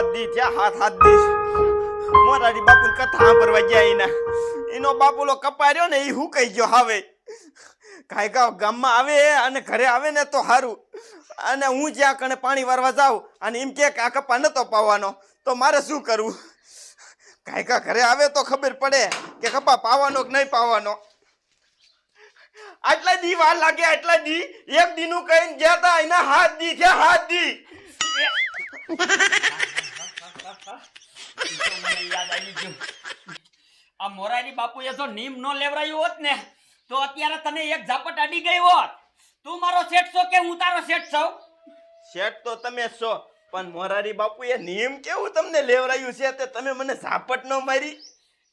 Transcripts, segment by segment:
હાથ દી જ્યાં હાથ દી મોરારી બાપુ કથા સાંભળવા ગયા એનો બાપુલો કપાર્યો ને એ હુકાઈ ગયો હવે કાંઈ ગામમાં આવે અને ઘરે આવે ને તો સારું અને હું જ્યાં કણે પાણી વારવા જાઉં અને એમ કે આ કપા નતો પાવાનો તો મારે શું કરવું કાંઈ ઘરે આવે તો ખબર પડે કે કપા પાવાનો કે નહીં પાવાનો આટલા દી વાર લાગે આટલા દી એક દીનું કહીને ગયા હતા એના હાથ દી છે હાથ દી મને યાદ આવી ગયું આ મોરારી બાપુએ જો નીમ નો લેવરાયું હોત ને તો અત્યારે તને એક ઝાપટ અડી ગઈ હોત તું મારો શેઠ છો કે હું તારો શેઠ છું શેઠ તો તમે છો પણ મોરારી બાપુએ નિયમ કેવું તમને લેવરાયું છે તે તમે મને ઝાપટ ન મારી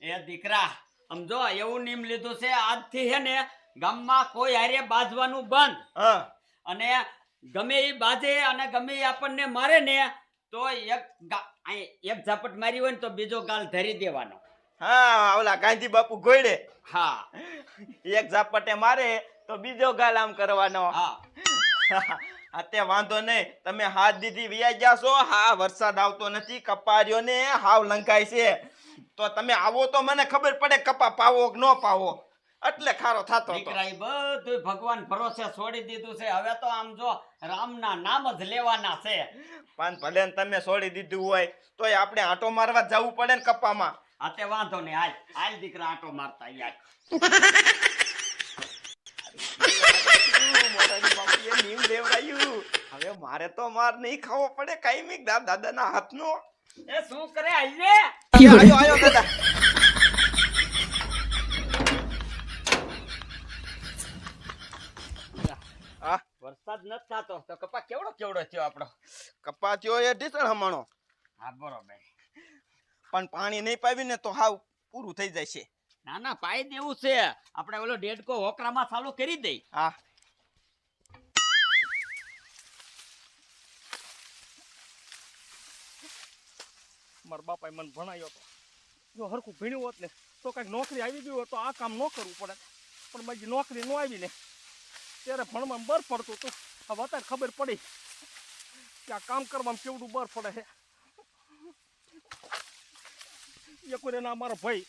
એ દીકરા સમજો એવું નીમ લીધું છે આજથી હે ને ગામમાં કોઈ હારે બાજવાનું બંધ હા અને ગમે એ બાજે અને ગમે એ આપણને મારે ને તો એક ઝાપટ મારી હોય ને તો બીજો ગાલ ધરી દેવાનો હા ઓલા ગાંધી બાપુ ગોયડે હા એક ઝાપટે મારે તો બીજો ગાલ આમ કરવાનો હા તે વાંધો નહીં તમે હાથ દીધી વ્યા ગયા છો હા વરસાદ આવતો નથી કપાર્યો ને હાવ લંકાય છે તો તમે આવો તો મને ખબર પડે કપા પાવો કે ન પાવો એટલે ખારો થાતો દીકરા એ બધું ભગવાન ભરોસે છોડી દીધું છે હવે તો આમ જો રામના નામ જ લેવાના છે પણ ભલે ને તમે છોડી દીધું હોય તોય આપણે આંટો મારવા જવું પડે ને કપામાં આ તે વાંધો નહીં હાલ હાલ દીકરા આટો મારતા યાર હવે મારે તો માર નહીં ખાવો પડે કાઈ દાદા ના હાથનો એ શું કરે આલે આયો દાદા વરસાદ ન થતો તો કપા કેવડો થયો આપણો કપા થયો એ ઢીસણ હમણો હા બરોબર પણ પાણી નહીં પાવી ને તો હાવ પૂરું થઈ જાય છે ના ના પાઈ દેવું છે આપણે ઓલો ડેડકો હોકરામાં ચાલુ કરી દઈ હા મારા બાપાએ મને ભણાયો હતો જો હરખું ભણ્યું હોત ને તો કંઈક નોકરી આવી ગઈ હોત તો આ કામ ન કરવું પડે પણ મારી નોકરી ન આવી ને ત્યારે ભણવામાં બર પડતું હતું હવે અત્યારે ખબર પડી કે આ કામ કરવામાં કેવડું બર પડે છે એક વાર એના મારો ભાઈ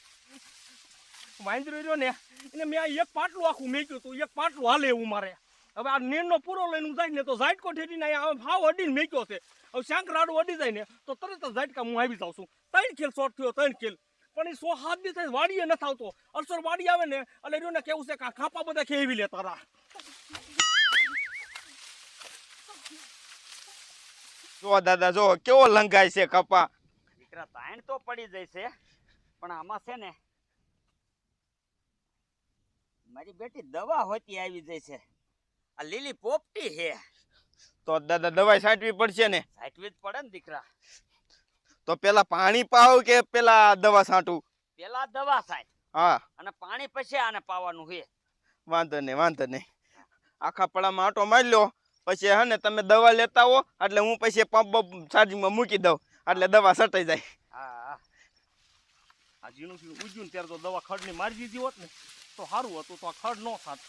વાંદરો રહ્યો ને એને મેં આ એક પાટલું આખું મેક્યું હતું એક પાટલું હાલે એવું મારે હવે આ નીરનો પૂરો લઈને હું જાય ને તો ઝાટકો ઠેરીને હાવ અડીને મેક્યો છે હવે શાંક રાડું અડી જાય ને તો તરત જ ઝાટકા હું આવી જાઉં છું 3 ખેલ શોર્ટ થયો 3 ખેલ પણ એ 100 દી થાય વાડીએ નથી આવતો અરસર વાડી આવે ને એટલે રહ્યો ને કેવું છે કે ખાપા બધા ખેવી લે તારા જો દાદા જો કેવો લંગાય છે કપા દીકરા તાણ તો પડી જાય છે પણ આમાં છે ને મારી બેટી દવા હોતી આવી જાય છે આ લીલી પોપટી છે તો દાદા દવાઈ છાંટવી પડશે ને સાચવી જ પડે ને દીકરા તો પેલા પાણી પાવ કે પેલા દવા છાંટું પેલા દવા સાહેબ હા અને પાણી પછી આને પાવાનું છે વાંધો નહીં આખા પડામાં આંટો મારી લો પછી હે ને તમે દવા લેતા હો એટલે હું પછી પંપ ચાર્જિંગમાં મૂકી દઉં એટલે દવા સટાઈ જાય હા આ ઝીણું ઉજ્યું ને ત્યારે તો દવા ખડની મારી દીધી હોત ને તો સારું હતું તો આ ખડ ન થાત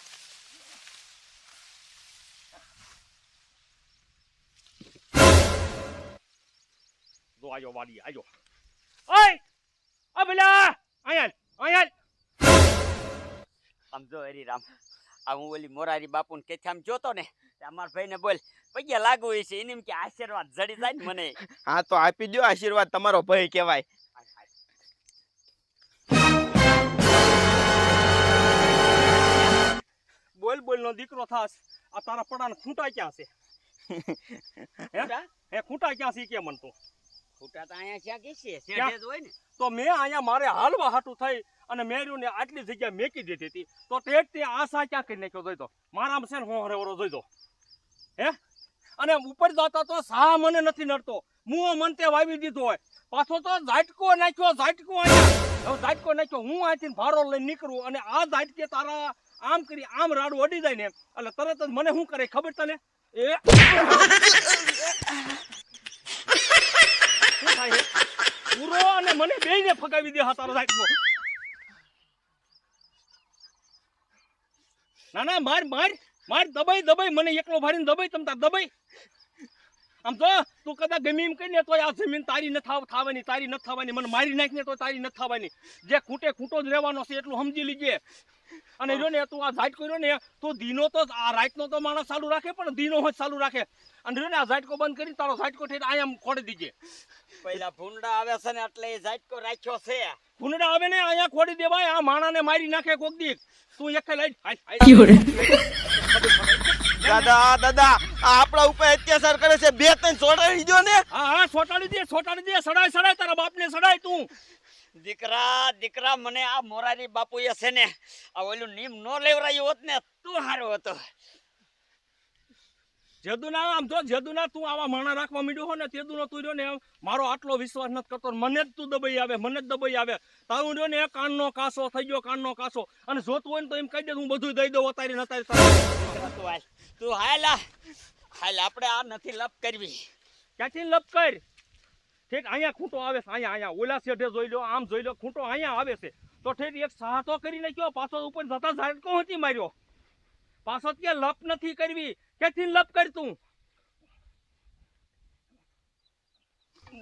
જો આયો વાડી આયો ઓય આ ભલા આયા સમજો હરી રામ આ હું ઓલી મોરારી બાપુને કેથી આમ જોતો ને અમારા ભાઈને બોલ પૈયા લાગુ હોય છે એને એમ કે આશીર્વાદ જડી જાય ને મને હા તો આપી દો આશીર્વાદ તમારો ભાઈ કહેવાય બોલ નો દીકરો થાસ આ તારા પડાને ખૂંટા ક્યાં છે હે ખૂંટા ક્યાં છે કે મન તું ખૂટા તો અહીંયા ક્યાં કે છે શેઠે જ હોય ને તો મેં અહીંયા મારે હાલવા હાટું થઈ અને મેર્યું ને આટલી જગ્યા મેકી દીધી હતી તો ટેટ તે આશા ક્યાં કરી નાખ્યો જોઈ દો મારામાં છે ને હું હરેવરો જોઈ દો હે અને ઉપર જતા તો સા મને નથી નડતો હું મન તે વાવી દીધો હોય પાછો તો ઝાટકો નાખ્યો અહીંયા હવે ઝાટકો નાખ્યો હું અહીંથી ભારો લઈને નીકળું અને આ ઝાટકે તારા આમ કરી આમ રાડું અડી જાય ને એટલે તરત જ મને શું કરે ખબર તને એ શું થાય છે પૂરો અને મને બેયને ફગાવી દે હા તારો ઝાટકો ના માર દબાઈ મને એકલો ભારીને દબાઈ તમતા દબાઈ આમ તો તું કદાચ ગમે એમ કહીને તોય આ જમીન તારી નથી થવાની મને મારી નાખીને તો તારી નથી થવાની જે ખૂટે ખૂટો જ રહેવાનો છે એટલું સમજી લીજે અને જો ને તું આ ઝાટકો રહ્યો ને તો દીનો તો આ રાતનો તો માણસ ચાલુ રાખે પણ દીનો જ ચાલુ રાખે અને જો ને આ ઝાટકો બંધ કરી તારો ઝાટકો થઈને આયા ખોડી દીજે પેલા ભૂંડા આવે છે ને એટલે એ ઝાટકો રાખ્યો છે ભૂંડા આવે ને અહીંયા ખોડી દેવાય આ માણાને મારી નાખે કોક દી તું એક લઈ દાદા દાદા આ આપણા ઉપર અત્યાચાર કરે છે 2-3 છોડાવી દો ને હા છોટાડી દે સડાય તારા બાપને સડાય તું દીકરા મને આ મોરારી બાપુએ છે ને આ ઓલું નીમ નો લેવરાયું હોત ને તું હારો હતો જેદુના તું આવા માણા રાખવા માંડ્યો હો ને તેદુનો તું રહ્યો ને મારો આટલો વિશ્વાસ નથી કરતો મને જ તું દબાઈ આવે તારું રહ્યો ને કાનનો કાસો થઈ ગયો અને જોતું હોય ને તો એમ કહી દે હું બધું દઈ દઉં અત્યારે તું હાલ આપણે આ નથી લપ કરવી ક્યાંથી લપ કર ઠેઠ અહીંયા ખૂંટો આવે છે અહીંયા ઓલા શેઠે જોઈ લો આમ જોઈ લો ખૂંટો અહીંયા આવે છે તો ઠેઠ એક સાહતો કરી નાખ્યો પાછો ઉપર જતા ઝાટકો હતી માર્યો પાછો ત્યાં લપ નથી કરવી ક્યાંથી લપ કર તું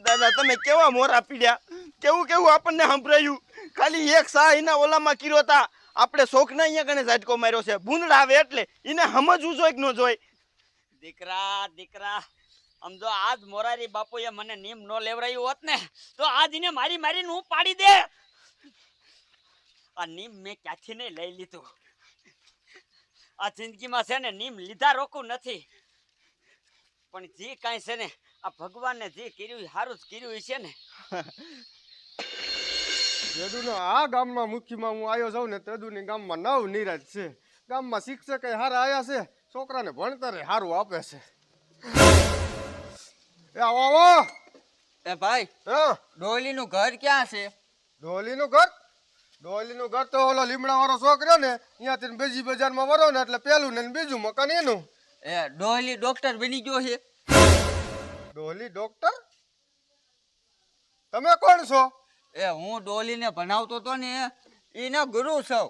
દાદા તમે કેવા મોરા પીડ્યા કેવું આપણને સંભળાયું ખાલી એક સા એના ઓલામાં કર્યો તા આપણે શોખના અહીંયા કને ઝાટકો માર્યો છે ભૂંદડા આવે એટલે એને સમજવું જોઈએ કે ન જોઈએ દીકરા આમ જો આજ મોરારી બાપુએ મને નીમ નો લેવરાયું હોત ને તો આજ એને મારીને હું પાડી દે આ નીમ મેં ક્યાંથી નહીં લઈ લીધું આ જિંદગીમાં છે ને નીમ લીધા રોકું નથી પણ જે કાંઈ છે ને આ ભગવાનને જે કર્યું સારું જ કર્યું છે ને તેદુનો આ ગામમાં મુખ્યમાં હું આવ્યો છું ને તેદુની ગામમાં નવ નિરાજ છે ગામમાં શિક્ષક હારા આવ્યા છે છોકરાને ભણતરે સારું આપે છે એ આવો એ ભાઈ હા ડોલીનું ઘર ક્યાં છે? ડોલીનું ઘર તો ઓલો લીમડા વાળો છોકરો ને અહીંયાથી બીજી બજારમાં વરો ને એટલે પેલું ને બીજું મકાન એનું. એ ડોલી ડોક્ટર બની ગયો છે. ડોલી ડોક્ટર? તમે કોણ છો? એ હું ડોલીને ભણાવતો તો ને એના ગુરુ છું.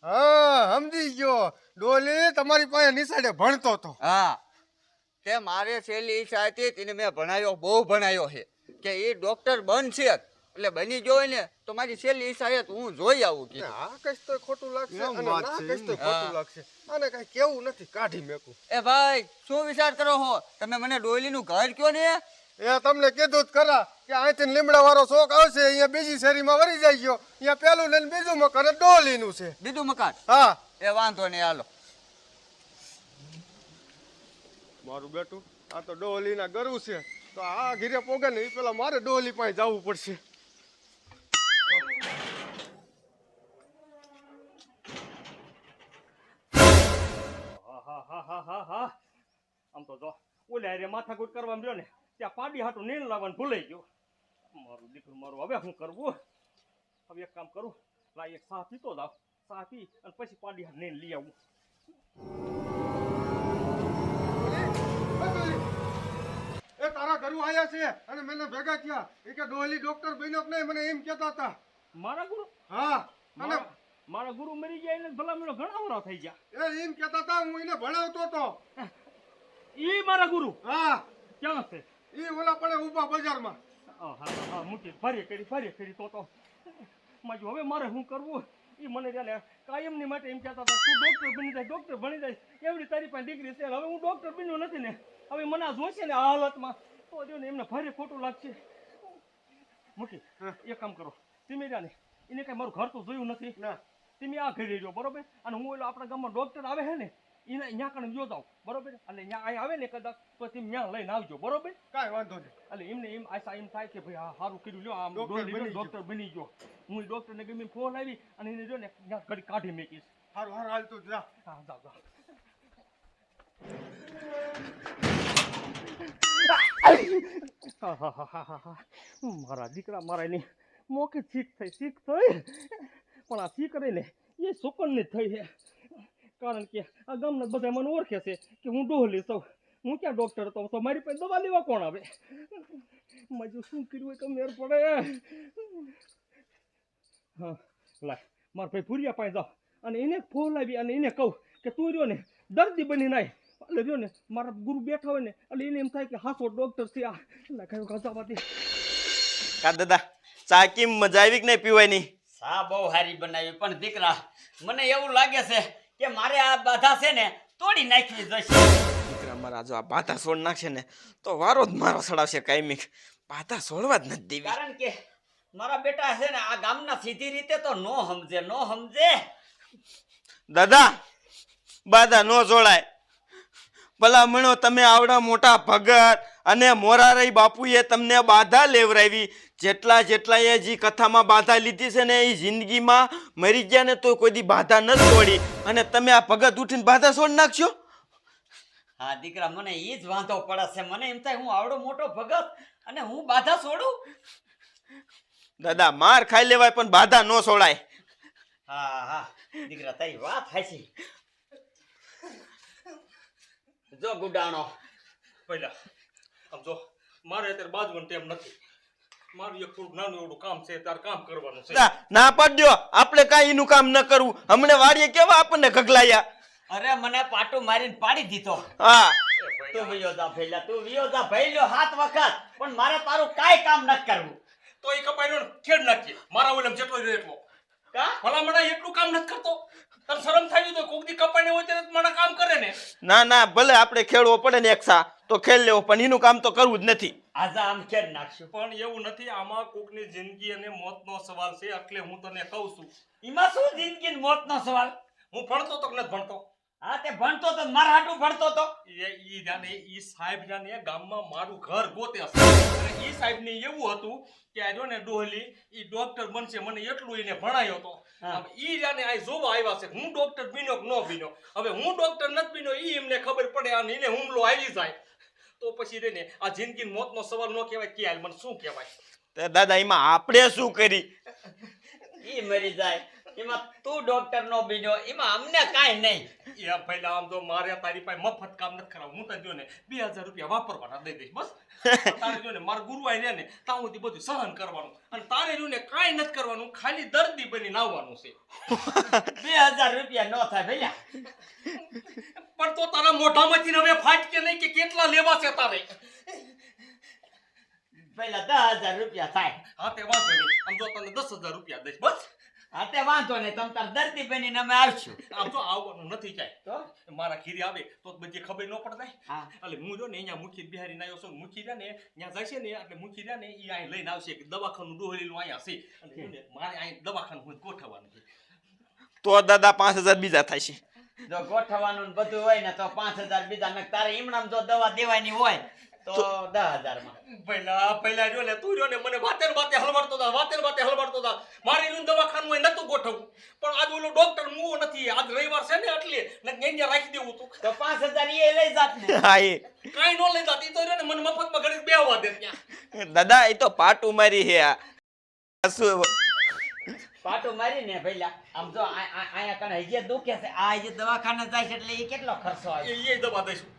હા સમજી ગયો. ડોલી તમારી પાસે નિશાળે ભણતો તો. હા તે મારે છેલ્લી ઈચ્છા હતી તેને મેં ભણાવ્યો, બહુ ભણાવ્યો છે કે એ ડોક્ટર બનશે એટલે બની ગયો હોય ને તો મારી છેલ્લી ઈચ્છા છે હું જોઈ આવું કે આ કઈક તો ખોટું લાગશે અને ના કઈક તો ખોટું લાગશે. આને કઈ કેવું નથી, કાઢી મેકું. એ ભાઈ શું વિચાર કરો છો તમે? મને ડોલીનું ઘર કયો ને. એ તમને કીધું જ ખરા કે અહીંથી લીમડા વાળો શોખ આવશે, અહીંયા બીજી શેરીમાં વળી જાય ગયો, અહીંયા પેલું ને બીજું મકાન ડોલીનું છે. બીજું મકાન? હા એ વાંધો નહીં, હાલો. મારું બેટું આ તો ડોલીના ગરુ છે તો આ ઘીરે પોગે ને એ પેલા મારે ડોલી પાસે જવું પડશે. આમ તો જો ઓલે હારે માથાકૂટ કરવા મળ્યો ને ત્યાં પાડી હાટું નીણ લાવવાનું ભૂલાઈ ગયો. મારું દીકરું મારું હવે શું કરવું? હવે એક કામ કરું, લા એક સાહ પીતો જાવ, સાહ પી અને પછી પાડી હાટ નીણ લઈ આવું. એ તારા ઘરુ આયા છે અને મને ભેગા થયા એ કે ડોલી ડોક્ટર બન્યો કે નહીં મને એમ કહેતા હતા. મારા ગુરુ? હા અને મારા ગુરુ મરી ગયા એને ભલા મને ઘણા વરા થઈ ગયા. એ એમ કહેતા હતા હું એને ભણાવતો હતો. ઈ મારા ગુરુ? હા. ક્યાં છે? ઈ ઓલા પડે ઊભા બજારમાં. હા મૂકી ફરી કરી તો માજુ હવે મારે શું કરવું? એ મને ત્યાં કાયમની માટે એમ કહેતા હતા તું ડોક્ટર બની જાય એવડી તારી પાસે ડિગ્રી છે. હવે હું ડોક્ટર બન્યો નથી ને, હવે મને આ જોશે ને આ હાલતમાં તો જો ને એમને ફરી ખોટું લાગશે. મૂકી એક કામ કરો, તમે જાને એને કઈ મારું ઘર તો જોયું નથી ના, તમે આ ઘરે રહ્યો બરોબર, અને હું ઓલો આપણા ગામમાં ડોક્ટર આવે છે ને એને અહીંયા કણે જો જાવ બરોબર, એટલે અહીંયા અહીં આવે ને કદાચ તો તમે ત્યાં લઈને આવજો બરોબર. કાંઈ વાંધો નહીં. એટલે એમને એમ આશા એમ થાય કે ભાઈ હા સારું કર્યું લ્યો આમ ડોક્ટર ડોક્ટર બની ગયો. હું ડોક્ટરને ગમે ફોન આવી અને એને જો ને ત્યાં ઘડી કાઢી મેકીશ. હારું હાલ તું જા. હા જાઓ. મારા દીકરા મારા ની મોકે શીખ થઈ પણ આ શીખ રહી ને એ સુકનની થઈ છે. કારણ કે આ ગામના બધા મને ઓળખે છે કે હું ડોહલી છું, હું ક્યાં ડોક્ટર તો મારી પાસે દવા લેવા કોણ આવે? મારું શું કર્યું હોય તો મેર પડે. હા લાય મારા ભાઈ ભૂરિયા પાસે જાઓ અને એને ફોન લાવી અને એને કહું કે તું રહ્યો ને દર્દી બની નાય એટલે જો ને મારા ગુરુ બેઠા હોય ને એટલે એને એમ થાય કે હાસો ડોક્ટર છે આ એટલે કયો ગાજામાંથી કા દાદા ચા કેમ મજા આવી કે નહીં પીવાની? સા બહુ સારી બનાવી પણ દીકરા મને એવું લાગે છે કે મારે આ બાધા છે ને તોડી નાખવી જોઈશે. દીકરા મારા જો આ બાધા છોડ નાખશે ને તો વારો જ મારો સડાવશે કાયમી. બાધા છોડવા જ નથી દેવી. કારણ કે મારા બેટા છે ને આ ગામના સીધી રીતે તો નો સમજે. દાદા બાધા નો જોડાય. ભલા મણો તમે આવડા મોટા ભગત અને મોરારી બાપુએ તમને બાધા લેવરાવી. જેટલા એ જે કથામાં બાધા લીધી છે ને એ જિંદગીમાં મરી ગયા ને તો કોઈ દી બાધા ન છોડી અને તમે આ ભગત ઉઠીને બાધા છોડી નાખશો? હા દીકરા મને ઈ જ વાંધો પડે છે. મને એમ થાય હું આવડો મોટો ભગત અને હું બાધા છોડું. દાદા માર ખાઈ લેવાય પણ બાધા ન છોડાય. હા દીકરા તારી વાત હાચી. જો ગુડાણો પહેલા આમ જો મારે અત્યારે બાજવાનું ટેમ નથી. મારું એક થોડું નાનું એવડું કામ છે તાર કામ કરવાનું છે. દાદા, ના પાડ દ્યો. આપણે કાંઈ એનું કામ ન કરવું. હમણે વાડીએ કેવા આપણને ગગલાયા. અરે મને પાટું મારીને પાડી દીધો. હા તું વિયો જા ભઈલો 7 વખત પણ મારે તારું કાંઈ કામ ન કરવું. તો એ કપાઈનો ખેડ નાખીએ મારા ઓલમ જેટલો જોઈએ એટલો. કા ભલા મને એટલું કામ નથી કરતો. તને શરમ થાય તો કોક દી કપાઈને હોય ત્યારે મને કામ કરે ને. ના ભલે આપણે ખેડવો પડે ને એક સા તો ખેડ લેવો પણ એનું કામ તો કરવું જ નથી. આજે આમ ખેડ નાખશું. પણ એવું નથી. આમાં કોકની જિંદગી અને મોતનો સવાલ છે એટલે હું તને કહું છું. એમાં શું જિંદગી ને મોતનો સવાલ? હું ભણતો તો કે નથી ભણતો? હા તે ભણતો તો મારા હાટું ભણતો તો. ઈ જાને ઈ સાહેબ જાને ગામમાં મારું ઘર ગોતે હશે. અને ઈ સાહેબને એવું હતું કે આ જો ને ડોહલી ઈ ડોક્ટર બનશે. મને એટલું એને ભણાયો તો. હવે ઈ જાને આ જોવા આવ્યા છે હું ડોક્ટર બીનો કે નો બીનો. હવે હું ડોક્ટર નથી બીનો ઈ એમને ખબર પડે અને એને હુમલો આવી જાય તો પછી રે ને આ જિંદગી મોતનો સવાલ નો કહેવાય કે હાલ મને શું કહેવાય? તે દાદા એમાં આપણે શું કરી? ઈ મરી જાય એમાં તું ડોક્ટર નો બીજો એમાં અમને કાંઈ નહીં. એ પહેલા આમ તો મારે તારી પાસે મફત કામ નથી કરાવું. હું તો જો ને 2000 રૂપિયા વાપરવાના દઈ દઈશ બસ. તારે જો ને મારા ગુરુ આઈ ને ત્યાં સુધી બધું સહન કરવાનું અને તારે જો ને કાંઈ નથી કરવાનું. ખાલી દર્દી બની આવવાનું છે. 2000 રૂપિયા નો થાય ભઈલા. પણ તો તારા મોઢામાંથી હવે ફાટ કે નહીં કે કેટલા લેવા છે તારે? પહેલા 10000 રૂપિયા થાય. હા તે વાંધો નહીં. આમ જો તને 10000 રૂપિયા દઈશ બસ. હા તે વાંધો નહીં તમ તાર દર્દી બનીને અમે આવશું. આમ તો આવવાનું નથી ક્યાંય. તો મારા ખીરી આવે તો બધી ખબર ન પડે. હા એટલે હું જો ને અહીંયા મુખી બિહારી આવ્યો છું. મુખી રહ્યા ને ત્યાં જાય છે ને એટલે મુખી રહ્યા ને એ અહીં લઈને આવશે કે દવાખાનું ડોહલીનું અહીંયા છે અને જો ને મારે અહીં દવાખાનું હોય ગોઠવવાનું છે. તો દાદા 5000 બીજા થાય છે. જો ગોઠવવાનું ને બધું હોય ને તો 5000 બીજા ને તારે ઈમણામ જો દવા દેવાની હોય તો 10000 માં. પહેલા જો ને તું જો ને મને વાતે હલવાડતો હતા. મારી નું દવાખાનું હોય નતું ગોઠવવું પણ આજ ઓલો ડોક્ટર મુવો નથી. આજ રવિવાર છે ને એટલે અહીંયા રાખી દેવું તું તો 5000 એ લઈ જાત ને. હા એ કાંઈ ન લઈ જાતી તો ને મને મફતમાં ઘડી બેહવા દે ત્યાં. દાદા એ તો પાટું મારી હે આ. શું પાટું મારીને ભઈલા આમ જો આયા કને હજી દુખે છે. આ હજી દવાખાને જાય છે એટલે એ કેટલો ખર્ચો આવે. એ દવા દઈશું.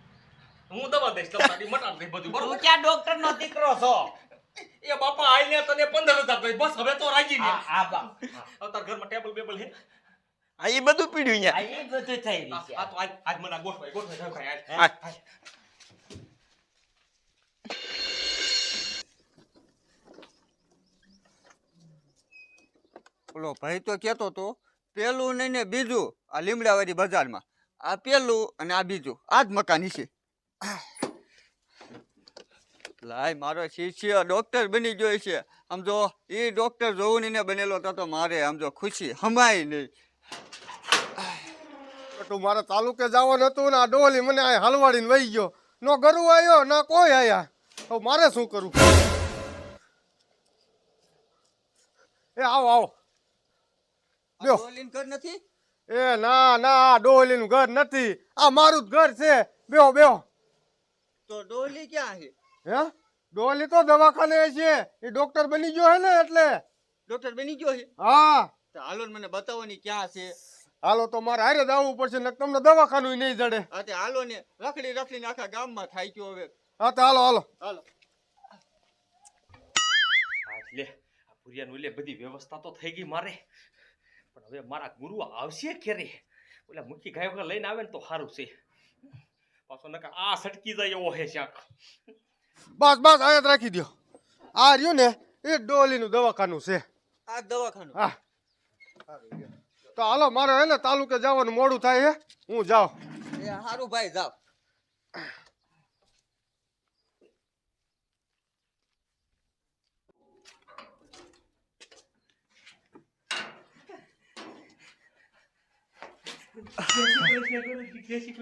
હું દવા દઈશ તમારી મટાડ દઈશ બધું તું બરોબર. ક્યાં ડોક્ટર નો દીકરો છો? એ બાપા આઈને તને 15000 દઈશ બસ. હવે તો રાજી ને. આ બા હવે તાર ઘરમાં ટેબલ બેબલ હે? આ એ બધું પીડ્યું આ અહીંયા. ઈ બધું થઈ રહ્યું છે. આ તો આજ મને ગોઠવાય ખાય આ ઓલો ભાઈ તો કહેતો તો પેલું નહીં ને બીજું આ લીમડાવાળી બજારમાં. આ પેલું અને આ બીજું આ જ મકાન છે. લાય મારો શિષ્ય ડોક્ટર બની ગયો છે. આમ જો એ ડોક્ટર જોવું ને બનેલો તો મારે આમ જો ખુશી હમાય નહીં. તું મારે તાલુકે જવાનું હતું ને આ ડોલી મને આ હલવાડીને વહી ગયો. નો ગરુ આવ્યો ના કોઈ આયા. હવે મારે શું કરવું? એ આવો આ લ્યો. ડોલીનું ઘર નથી? એ ના ડોલીનું ઘર નથી. આ મારું જ ઘર છે. બેહો તો ડોલી ક્યાં છે? હે ડોલી તો દવાખાને છે. એ ડોક્ટર બની ગયો હે ને એટલે. ડોક્ટર બની ગયો છે? હા તો હાલો ને મને બતાવો ને ક્યાં છે. હાલો તો મારે હારે જ આવવું પડશે ને તમને દવાખાનું નહીં જડે. હા તે હાલો ને રખડી આખા ગામમાં થાય ગયો હવે. હા તો હાલો હાલો લે આ પુરિયાનું લે બધી વ્યવસ્થા તો થઈ ગઈ મારે. પણ હવે મારા ગુરુ આવશે ક્યારે? ઓલા મુખી ગાયો લઈને આવે ને તો સારું છે. પાછો નકા આ સટકી જાય એવો હે શાક. બસ બસ આયા જ રાખી દ્યો. આ રહ્યું ને એ ડોલીનું દવાખાનું છે. આ દવાખાનું હા તો હાલો મારે હે ને તાલુકે જવાનું મોડું થાય હે, હું જાઉં. એ સારું ભાઈ જાવ.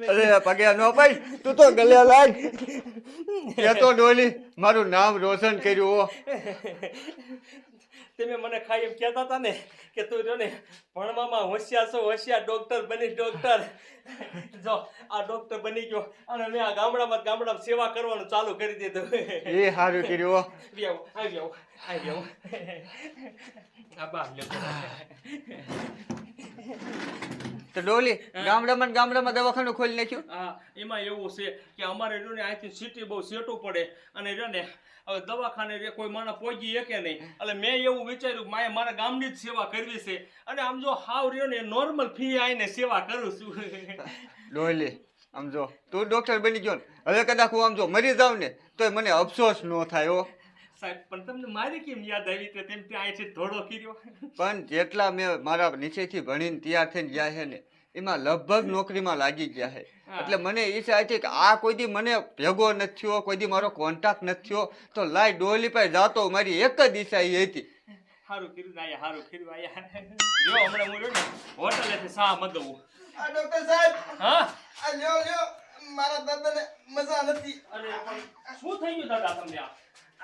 અરે પગે નો ભાઈ તું તો ગલે લાગ કે તો ડોલી મારું નામ રોશન કર્યું હો. તમે મને ખાઈ એમ કહેતા હતા ને કે તું રહ્યો ને ભણવામાં હોશિયાર છો, હોશિયાર ડોક્ટર બની ડોક્ટર. જો આ ડોક્ટર બની ગયો અને મેં આ ગામડામાં સેવા કરવાનું ચાલુ કરી દીધું. એ સારું કર્યું હો. આવી આવો. આ બા લ્યો. તો ડોલી ગામડામાં દવાખાનું ખોલી નાખ્યું. હા એમાં એવું છે કે અમારે રહ્યો ને અહીંથી સિટી બહુ સેટું પડે અને રહ્યો ને હવે દવાખાને રે કોઈ માણસ પહોંચી શકે નહીં. એટલે મેં એવું વિચાર્યું કે મારા ગામની જ સેવા કરવી છે અને આમ જો હાવ રહ્યો ને નોર્મલ ફી આવીને સેવા કરું છું. ડોલી આમ જો તું ડોક્ટર બની ગયો ને હવે કદાચ હું આમ જો મરી જાઉં ને તોય મને અફસોસ ન થાય હો. સાહેબ પણ તમને મારી કેમ યાદ આવી કે તેમ ત્યાં અહીંથી ધોળો કર્યો? પણ જેટલા મેં મારા નીચેથી ભણીને તૈયાર થઈને ગયા છે ને એમાં લગભગ નોકરીમાં લાગી ગયા છે. એટલે મને ઈચ્છા હતી કે આ કોઈ દી મને ભેગો નથી થયો, કોઈ દી મારો કોન્ટેક્ટ નથી થયો, તો લાઈ ડોલી પાસે જાતો. મારી એક જ ઈચ્છા એ હતી. સારું કર્યું આયા, સારું કર્યું આયા. જો હમણાં હું રહ્યો ને હોટલેથી શા મદવું. આ ડોક્ટર સાહેબ, હા આ લ્યો મારા દાદાને મજા નથી. અરે પણ શું થઈ ગયું દાદા તમને?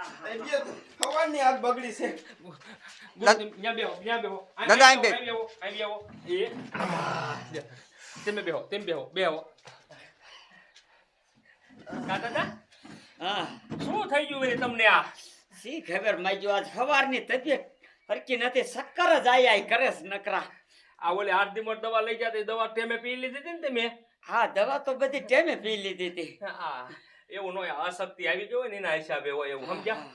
આ સવારની હાથ બગડી છે. ત્યાં બેહો. દાદા, અહીં બેહ. આવી આવો. તમે બેહો. દાદા હા શું થઈ ગયું એ તમને? આ શી ખબર માજો આજ સવારની તબિયત હરકી નથી, ચક્કર જ આયા કરે છે નકરા. આ ઓલે આરતીમાં દવા લઈ ગયા દવા ટેમે પી લીધી હતી ને તમે? હા દવા તો બધી ટેમે પી લીધી હતી. હા એવું ન હોય, અશક્તિ આવી ગઈ હોય ને એના હિસાબે હોય એવું, સમજ્યા?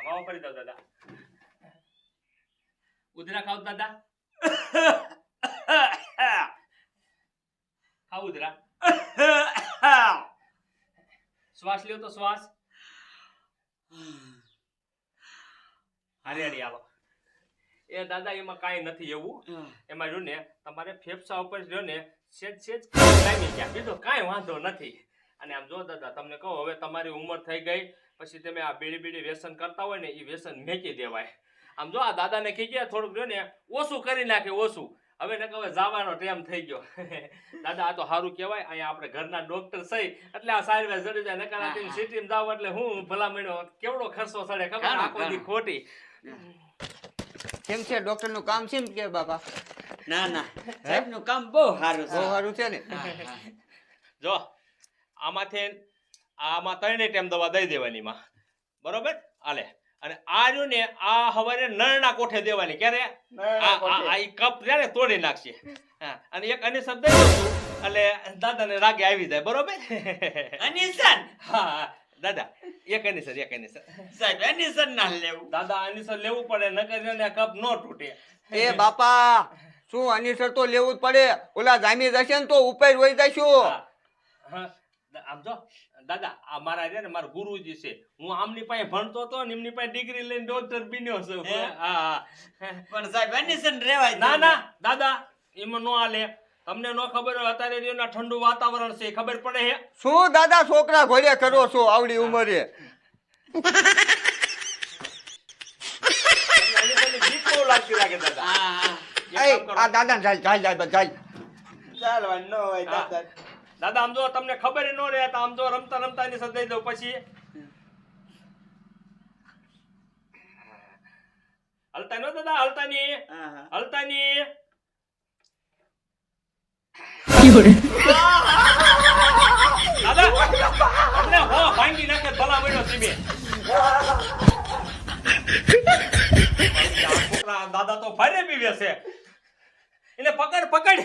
આમાં કરી દો દાદા. ઉધરા ખાવ દાદા. ખાવ ઉધરા. શ્વાસ લ્યો તો શ્વાસ. હારી હાલો. એ દાદા એમાં કાંઈ નથી એવું. એમાં રહ્યું ને તમારે ફેફસા ઉપર રહ્યો ને સેજ લાગી ગયા, બીજો કાંઈ વાંધો નથી. અને આમ જો દાદા તમને કહું હવે તમારી ઉંમર થઈ ગઈ પછી તમે આ બીડી વ્યસન કરતા હોય ને એ વ્યસન મેકી દેવાય. આમ જો આ દાદાને કહી ગયા થોડુંક રહ્યો ને ઓછું કરી નાખે, ઓછું. હવે ને કહે જવાનો ટાઈમ થઈ ગયો. દાદા આ તો સારું કહેવાય, અહીંયા આપણે ઘરના ડોક્ટર સહી એટલે આ સારવાર જડી જાય. નકારાથી સિટીમાં જાવ એટલે હું ભલા મળ્યો કેવડો ખર્ચો સડે ખબર, આખો દી ખોટી. કેમ છે ડોક્ટર નું કામ છે કે બાપા? ના સાહેબ નું કામ બહુ સારું બહુ છે. સારું છે ને. જો આમાં 3 ટાઈમ દવા દઈ દેવાની માં, બરોબર? હાલે. અને આ રહ્યું ને આ હવારે નળના કોઠે દેવાની. ક્યારે? આ કપ છે ને તોડી નાખશે. હા અને એક અનિસર દઈ દઉં છું એટલે દાદાને રાગે આવી જાય, બરોબર? અનિસન હા દાદા એક અનિસર સાહેબ અનિસન ના લેવું. દાદા અનિસર લેવું પડે નકર ને કપ નો તૂટે. એ બાપા શું અનિસર તો લેવું જ પડે. ઓલા જામી જશે ને તો ઉપર વહી જશું. હા આમ જો દાદા આ મારા રે ને મારા ગુરુજી છે. હું આમની પાસે ભણતો હતો ને એમની પાસે ડિગ્રી લઈને ડોક્ટર બન્યો છું. હા પણ સાહેબ અનિસન રેવાય. ના દાદા એમાં નો હાલે. તમને નો ખબર હોય અત્યારે રહ્યું ઠંડુ વાતાવરણ છે, ખબર પડે હે? શું દાદા છોકરા ઘોડે કરો છો આવડી ઉંમરે? બીક બહુ લાગતી લાગે દાદા. આ દાદા જાય ચાલવાનું ન હોય દાદા. દાદા આમ જો તમને ખબર ન રહે તો આમ જો રમતા ની સદાઈ દઉં પછી હલતા નો દાદા, હલતા ની. દાદા અમને હો ભાંગી નાખે ભલા મળ્યો ધીમે. છોકરા દાદા તો ભારે પીવે છે. એને પકડ.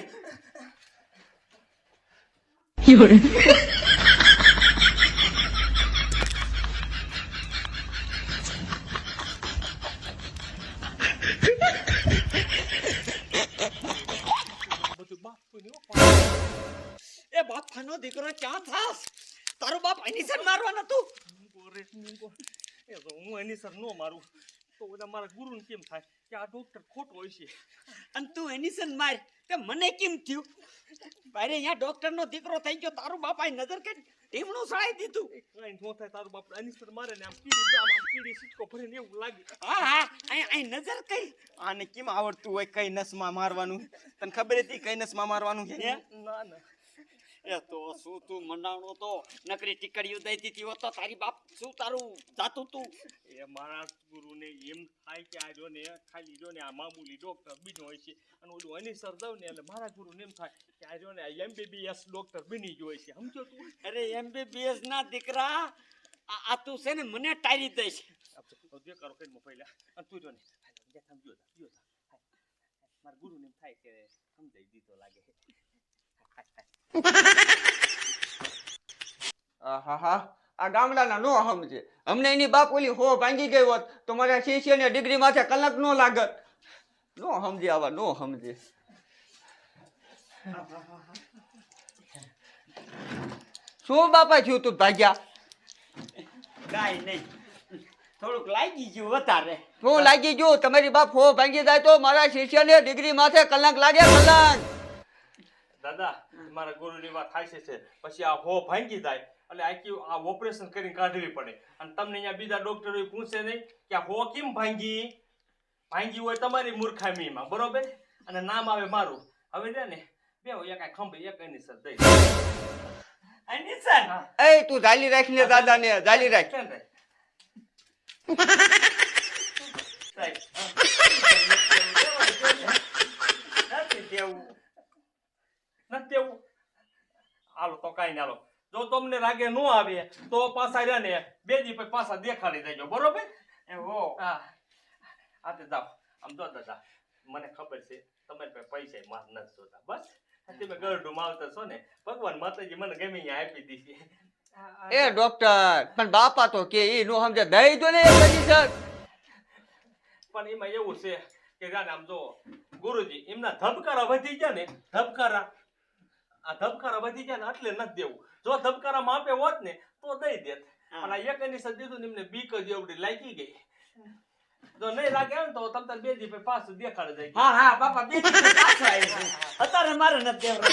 એ બાપાનો દીકરો ક્યાં થાસ? તારો બાપ એની સર મારવાનો તું? ગોરે મૂંગો. એ તો હું એની સર નો મારું તો બધા મારા ગુરુને કેમ થાય કે આ ડોક્ટર ખોટો હોય છે. અને તું એની સર માર તે મને કેમ થયું? અરે અહીંયા ડોક્ટરનો દીકરો થઈ ગયો, તારો બાપ આ નજર કે ટીમનું સળાઈ દીધું. કઈ નો થાય તારું બાપ એની સર મારે ને આમ કીડી સિક્કો ભરીને એવું લાગે. હા અહીં નજર કઈ આને કેમ આવડતું હોય કઈ નસમાં મારવાનું? તને ખબર હતી કઈ નસમાં મારવાનું છે? ના ના એ તો શું તું મંડાણો તો નકરી ટીકડીઓ દઈ દીધી હોત તો તારી બાપ શું તારું જાતું તું? એ મારા ગુરુને એમ થાય કે આ જો ને ખાલી જો ને આ મામૂલી ડોક્ટર બીજો હોય છે અને ઓલું અની સર જાવ ને એટલે મારા ગુરુને એમ થાય કે આ જો ને MBBS ડોક્ટર બની ગયો છે. સમજો તું? અરે MBBS ના દીકરા આ તું છે ને મને ટાળી દઈશ. જે કરો કઈ પહેલા અને તું જો ને મારા ગુરુને એમ થાય કે સમજાઈ દીધો લાગે. આહાહા, આ ગામડાના નો સમજે. અમને એની બાપ ઓલી હો ભાંગી ગઈ હોત તો મારા શિષ્યને ડિગ્રી માથે કલંક નો લાગત. નો સમજે આવા, નો સમજે. શું બાપા થયું તું ભાગ્યા? કાઈ નહીં, થોડુંક લાગી ગયું વધારે. શું લાગી ગયું? તમારી બાપ હો ભાંગી જાય તો મારા શિષ્યને ડિગ્રી માથે કલંક લાગે, કલંક. દાદા મારા ગુરુની વાત થાય છે પછી આ હો ભાંગી જાય એટલે આ ઓપરેશન કરીને કાઢવી પડે અને તમને અહીંયા બીજા ડોક્ટરો પૂછે નહીં કે આ હો કેમ ભાંગી હોય તમારી મૂર્ખામીમાં, બરોબર? અને નામ આવે મારું. હવે છે ને બે એક આ ખંભે એક એની સર દઈ એની સર એ તું જાલી રાખીને દાદાને જાલી રાખ. કેમ રે? નથી દેવું. નથી એવું? હાલો તો કાંઈ ના, હાલો જો તમને રાગે ન આવે તો પાછા રહ્યા ને બે દી પછી પાછા દેખાડી દેજો, બરોબર? હો હા આ તે જાઓ. આમ જો દાદા મને ખબર છે તમારી પાસે પૈસા માર નથી જોતા, બસ તમે ગરડું માવતર છો ને ભગવાન માતાજી મને ગમે અહીંયા આપી દીધી. એ ડોક્ટર પણ બાપા તો કે ઈ નો સમજે, દઈ દો ને એક સર. પણ એમાં એવું છે કે જાને આમ જો ગુરુજી એમના ધબકારા વધી ગયા ને, ધબકારા વધી ગયા ને એટલે નથી દેવું. જો ધબકારા માપે હોત ને તો દઈ દેત. પણ આ એક એની દીધું ને એમને બીક જ એવડી લાગી ગઈ. જો નહીં લાગે ને તો તમ તાર બે દી પછી પાછું દેખાડે જાય. હા બાપા બે દિવસ પાછો આવ્યો છું. અત્યારે મારે નથી દેવું.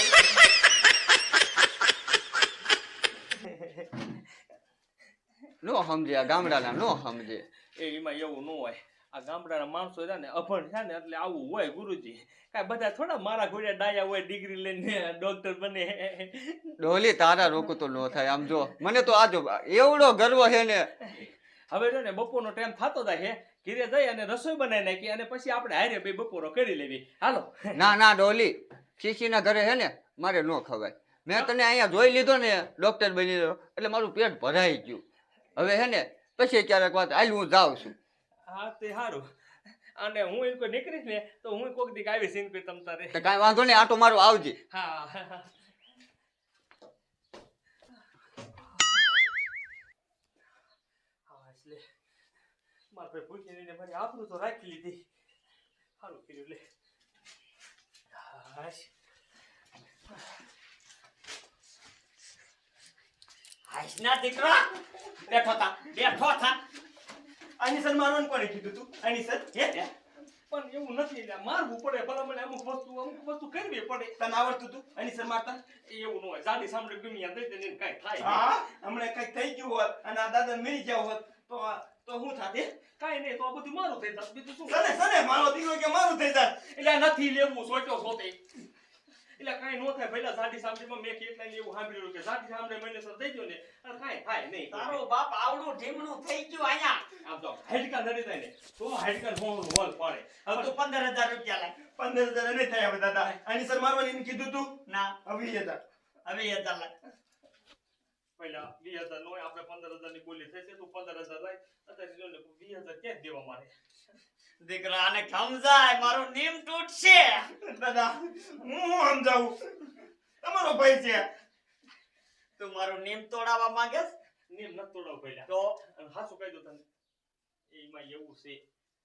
નો સમજે, આ ગામડાના નો સમજે. એમાં એવું ન હોય. આ ગામડાના માણસો રહ્યા ને અભણ છે ને એટલે આવું હોય ગુરુજી. કાંઈ બધા થોડા મારા ઘોડે ડાયા હોય ડિગ્રી લઈને ડોક્ટર બને. ડોલી તારા રોકું તો નો થાય. આમ જો મને તો આજો એવડો ગર્વ છે ને. હવે જો ને બપોરનો ટાઈમ થતો જાય છે, ઘરે જઈ અને રસોઈ બનાવી નાખી અને પછી આપણે હારે બે બપોરો કરી લેવી. હાલો. ના ડોલી, શીશીના ઘરે છે ને મારે નો ખવાય. મેં તને અહીંયા જોઈ લીધો ને ડોક્ટર બની ગયો એટલે મારું પેટ ભરાઈ ગયું. હવે હે ને પછી ક્યારેક વાત હાલ હું જાઉં છું. હા તે સારું. અને હું એ કોઈ નીકળીશ ને તો હું કોક દીક આવીશ એમ કોઈ તમ તારે. તો કાંઈ વાંધો નહીં, આટો મારો આવજે. હા એટલે મારા ભાઈ પૂછીને મારી આબરૂ તો રાખી લીધી. સારું કર્યું લે. હાશ. હાશના દીકરા બેઠો થા. આની સર મારવાનું કોને કીધું તું? આની સર હે? પણ એવું નથી એટલે મારવું પડે. ભલા મને અમુક વસ્તુ કરવી પડે. તને આવડતું તું આની સર મારતા? એવું ન હોય. જાડી સાંભળે ગમી યાદ દઈ દે કાંઈ થાય હા, હમણાં કઈક થઈ ગયું હોત અને આ દાદા મરી ગયા હોત તો શું થાત? કાંઈ નહીં. તો આ બધું મારું થઈ જશે. બીજું શું? સને મારો દીકરો કે મારું થઈ જાય. એટલે નથી લેવું સોચ્યો સોતે. એટલે કાંઈ નો થાય. પહેલા જાડી સાંભળીમાં મેં કેટલા એવું સાંભળ્યું કે જાડી સાંભળે મને સર દઈ દો ને અને કાંઈ થાય નહીં. તારો બાપ આવડું ઢીમણું થઈ ગયું અહીંયા. આમ તો હાડકા નડી જાય ને તો હાડકા હોલ પડે. હવે તો 15,000 રૂપિયા લાય. 15,000 નહીં થાય હવે દાદા. આની સર મારવાની એમ કીધું તું? ના હવે એ હતા. હવે 1,000 લાય. પહેલા 2000 નો આપણે 15,000 ની બોલી થશે. તું 15,000 લાય. અત્યારે જો ને 20,000 ક્યાં દેવા મારે? દીકરા આને સમજાય, મારું નીમ તૂટશે. દાદા હું સમજાવું? તમારો ભાઈ છે. તું મારું નીમ તોડાવવા માંગેસ? નિયમ ન તોડાવ પહેલા. તો અને હાસુ કહી દો તને. એમાં એવું છે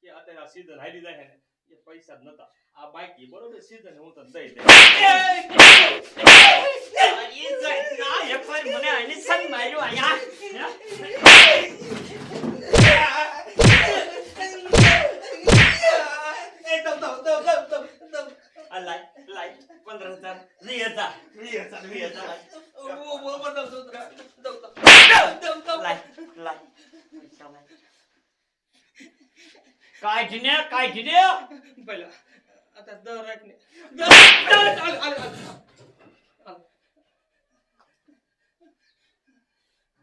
કે અત્યારે આ સીઝન હારી જાય છે ને એ પૈસા જ નતા આ બાકી બરોબર સીધા હું તને દઈ દે મને આની સંગ માર્યો અહીંયા લાય 15,000 20,000 કાઢને પેલા આ દર રાખ ને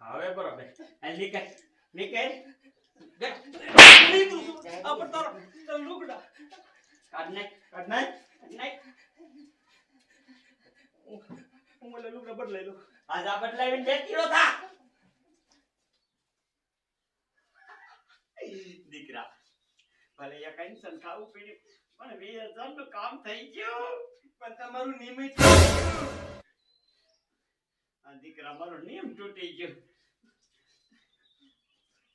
હવે બરાબર નીકળ આ પર તારો લુગડા કાઢ નાખ હું ઓલા લુગડા બદલાઈ લઉં આજ આ બદલાવીને 2 કિલો થા દીકરા ભલે એક ટેન્શન ખાવું પડ્યું પણ 20,000 નું કામ થઈ ગયું પણ તમારું નિયમિત આ દીકરા મારો નિયમ તૂટી ગયો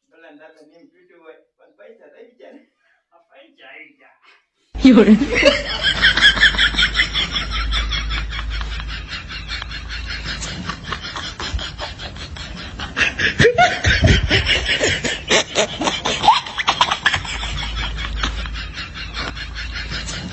ભલે દાદા નિયમ તૂટ્યું હોય પણ પૈસા રહી ગયા ને આ પૈસા આવી ગયા